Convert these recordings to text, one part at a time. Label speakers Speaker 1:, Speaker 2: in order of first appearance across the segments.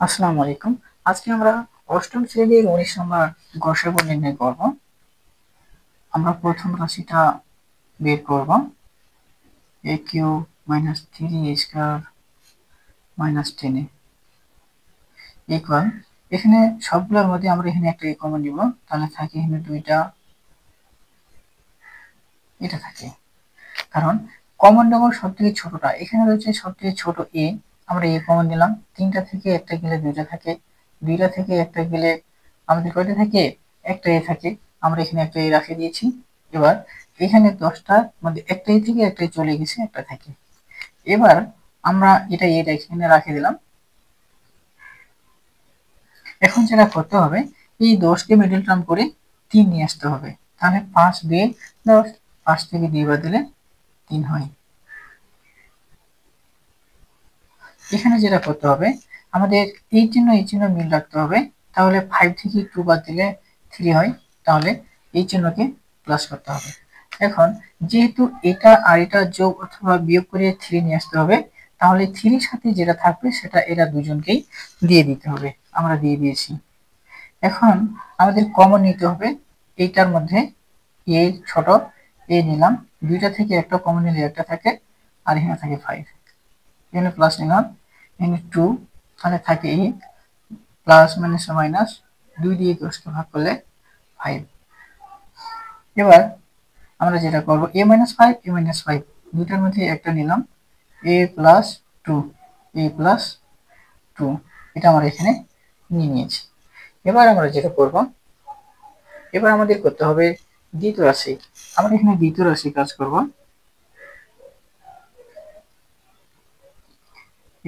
Speaker 1: আসসালামু আলাইকুম। আজকে আমরা অষ্টম শ্রেণীর 19 নম্বর গসাগু নির্ণয় করব। আমরা প্রথম রাশিটা বের করব, a cube minus 3a square minus 10a equal, এখানে সবগুলোর মধ্যে আমরা এখানে একটা কমন নিব, তাহলে থাকে এখানে দুইটা, এটা থাকে। কারণ কমন নেব সব থেকে ছোটটা, এখানে রয়েছে সব থেকে ছোট a, আমরা a কমন নিলাম। তিনটা থেকে একটা গেলে দুইটা থাকে, দুইটা থেকে একটা গেলে আমাদের কয়টা থাকে, একটা a থাকে, আমরা এখানে একটা a রাখে দিয়েছি। এবার এখানে 10টার মধ্যে একটা a থেকে একটা চলে গেছে, একটা থাকে। এবার আমরা এটা এখানে রাখে দিলাম। এখন যেটা করতে হবে, এই 10কে মিডল টার্ম করে 3 নিয়ে আসতে হবে, তাহলে 5 2 10, 5 থেকে 2 বাদ দিলে 3 হয়। এখানে যেটা করতে হবে, আমাদের এই চিহ্ন মিল রাখতে হবে, তাহলে 5 থেকে 2 বাদ দিলে 3 হয়, তাহলে এই চিহ্নকে প্লাস করতে হবে। এখন যেহেতু এটা আর এটা যোগ অথবা বিয়োগ করে 3 নিয়ে আসতে হবে, তাহলে 3 এর সাথে যেটা থাকবে সেটা এরা দুজনকেই দিয়ে দিতে হবে, আমরা দিয়ে দিয়েছি। এখন আমাদের কমন নিতে হবে, এইটার মধ্যে a ছোট a নিলাম, দুইটা থেকে একটা কমন নিলে একটা থাকে, আর এখানে থাকে 5, এখানে প্লাস নিলাম, এখানে 2, তাহলে থাকে a, প্লাস মাইনাস মাইনাস 2 দিয়ে 10কে ভাগ করলে 5। এবার আমরা যেটা করব, a মাইনাস 5 a মাইনাস 5 দুইটার মধ্যে একটা নিলাম, a প্লাস 2 a প্লাস 2, এটা আমরা এখানে নিয়ে নিয়েছি। এবার আমরা যেটা করব, এবার আমাদের করতে হবে দ্বিতীয় রাশি। আমরা এখানে দ্বিতীয় রাশি কাজ করব,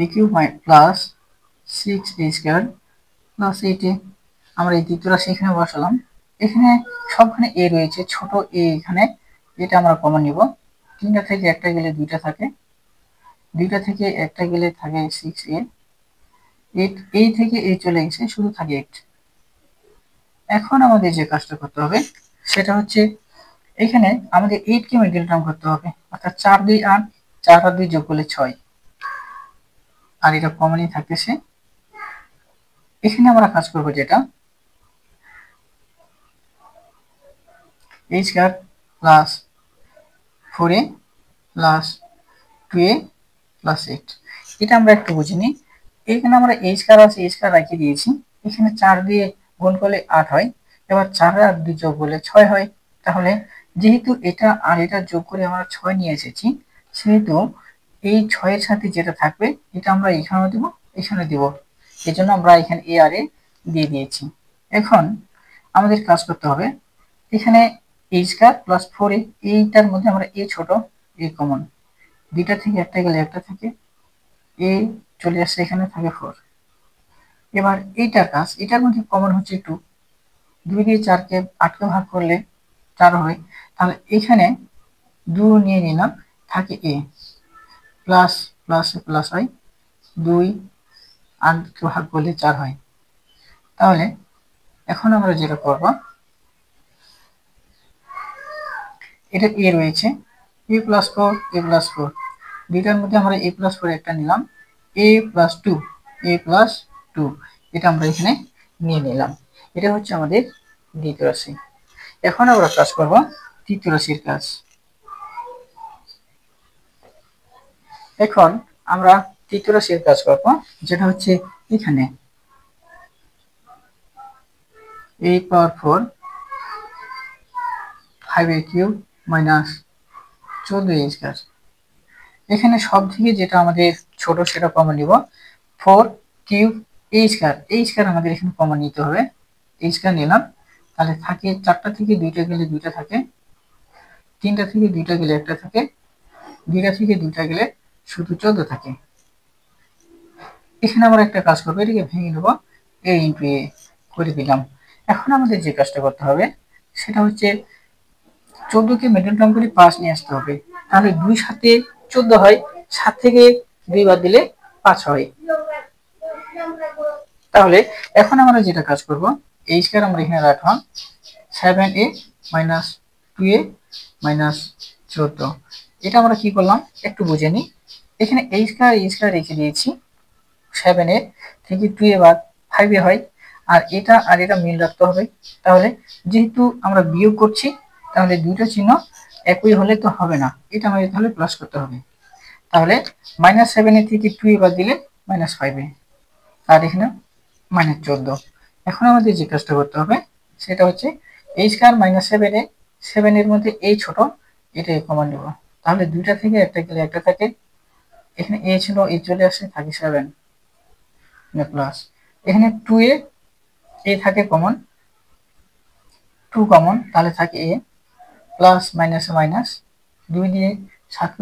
Speaker 1: a cube plus 6a square plus 8a। আমরা এই দ্বিতীয় রাশি এখানে বসালাম, এখানে সবখানে a রয়েছে, ছোট a এখানে, এটা আমরা কমন নিব। তিনটা থেকে একটা গেলে দুইটা থাকে, দুইটা থেকে একটা গেলে থাকে 6a, 8 এই থেকে a চলে গেছে, শুধু থাকে 8। এখন আমাদের যে কাজটা করতে হবে সেটা হচ্ছে, এখানে আমাদের 8 কে মিডল টার্ম করতে হবে, অর্থাৎ 4 2 8, 4 আর 2 যোগ করলে 6, আর এটা কমনই থাকতেছে। এখানে আমরা কাজ করব যেটা, a square plus 4a plus 2a plus 8, এটা আমরা একটু বুঝে নিই। এখানে আমরা a স্কয়ার আছে, a স্কয়ার রেখে দিয়েছি, এখানে 4 দিয়ে গুণ করলে 8 হয়, এবার 4 আর 2 যোগ করলে 6 হয়। তাহলে যেহেতু এটা আর এটা যোগ করে আমরা 6 নিয়ে এসেছি, সেহেতু এই 6 এর সাথে যেটা থাকবে এটা আমরা এখানেও দেব, এখানে দেব, এই জন্য আমরা এখানে a আর a দিয়ে দিয়েছি। এখন আমাদের কাজ করতে হবে, এখানে a স্কয়ার প্লাস 4a, এইটার মধ্যে আমরা a ছোট, a কমন, দুইটা থেকে একটা গেলে একটা থাকে, a চলে আসছে, এখানে থাকে 4। এবার এইটার কাজ, এটার মধ্যে কমন হচ্ছে 2, 2 দিয়ে 4কে 8কে ভাগ করলে 4 হয়, তাহলে এখানে 2 নিয়ে নিলাম, থাকে a, প্লাস প্লাস প্লাস হয়, 2 8কে ভাগ করলে 4 হয়। তাহলে এখন আমরা যেটা করব, এটা a রয়েছে, a প্লাস 4 a প্লাস 4, দুইটার মধ্যে আমরা a প্লাস 4 একটা নিলাম, a প্লাস 2 a প্লাস 2, এটা আমরা এখানে নিয়ে নিলাম। এটা হচ্ছে আমাদের দ্বিতীয় রাশি। এখন আমরা কাজ করব তৃতীয় রাশির কাজ। এখন আমরা তৃতীয় রাশির কাজ করব, যেটা হচ্ছে এখানে a power 4 5a cube minus 14a square. এখানে সব থেকে যেটা আমাদের ছোট সেটা কমন নিব, 4 cube a square, a square আমাদের এখানে কমন নিতে হবে, a স্কয়ার নিলাম, তাহলে থাকে 4টা থেকে 2টা গেলে 2টা থাকে, 3টা থেকে 2টা গেলে একটা থাকে, 2টা থেকে 2টা গেলে শুধু 14 থাকে। এখানে আমরা একটা কাজ করবো, এটাকে ভেঙে নেব, a ইন্টু a করে দিলাম। এখন আমাদের যে কাজটা করতে হবে সেটা হচ্ছে 14কে মিডল টার্ম করে 5 নিয়ে আসতে হবে, তাহলে 2 সাথে 14 হয়, 7 থেকে 2 বাদ দিলে 5 হয়। তাহলে এখন আমরা যেটা কাজ করব, a স্কয়ার আমরা এখানে রাখলাম, 7a মাইনাস 2a মাইনাস 14, এটা আমরা কি করলাম একটু বুঝে নিই। এখানে a স্কয়ার রেখে দিয়েছি, 7 এ থেকে 2 এ বাদ 5 এ হয়, আর এটা মিল রাখতে হবে। তাহলে যেহেতু আমরা বিয়োগ করছি, তাহলে দুইটা চিহ্ন একই হলে তো হবে না, এটা আমাদের তাহলে প্লাস করতে হবে। তাহলে -7 এ থেকে 2 এ বাদ দিলে -5 এ, আর এখানে -14। এখন আমাদের যে কাজটা করতে হবে সেটা হচ্ছে a স্কয়ার -7 এ 7 এর মধ্যে এই ছোট এটা কমন নেব। তাহলে দুইটা থেকে একটা গেলে একটা থাকে, এখানে a ছিল a চলে আসে, থাকে 7 প্লাস এখানে 2 এ থাকে কমন, 2 কমন, তাহলে থাকে a প্লাস মাইনাস মাইনাস 2 দিয়ে 7 কে